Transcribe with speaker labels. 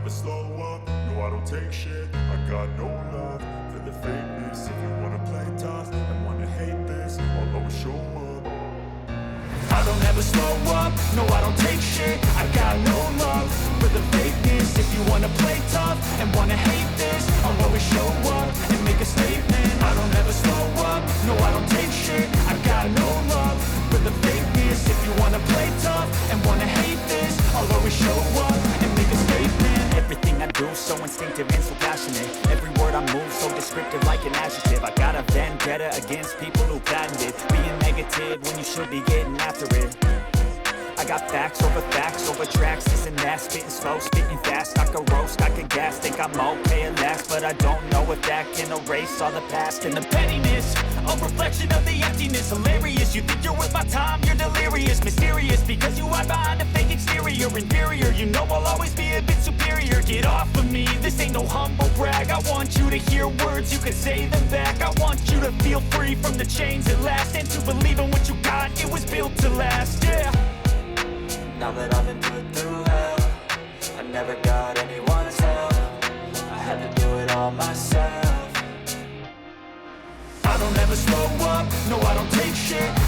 Speaker 1: never slow up, no I don't take shit. I got no love for the fakeness. If you wanna play tough and wanna hate this, I'll always show up. I don't ever slow up, no I don't take shit. I got no love for the fakeness. If you wanna play tough and wanna hate this, I'll always show up and make a statement. I don't ever slow up, no I don't take shit. I got no love for the fakeness. If you wanna play tough and wanna hate this, I'll always show up and make a statement. Everything I do so instinctive and so passionate. Every word I move so descriptive like an adjective. I got a vendetta against people who patented being negative when you should be getting after it. I got facts over tracks, this and that. Spitting slow, spitting fast, I could roast, I could gas. Think I'm okay at last, but I don't know if that can erase all the past. And the pettiness, a reflection of the emptiness. Hilarious, you think you're worth my time, you're delirious. Mysterious, because you hide behind a fake exterior. Inferior, you know I'll always be a bit superior. Get off of me, this ain't no humble brag. I want you to hear words, you can say them back. I want you to feel free from the chains at last, and to believe in what you got, it was built to last, yeah.
Speaker 2: Now that I've been put through hell, I never got anyone's help. I had to do it all myself.
Speaker 1: I don't ever slow up, no I don't take shit.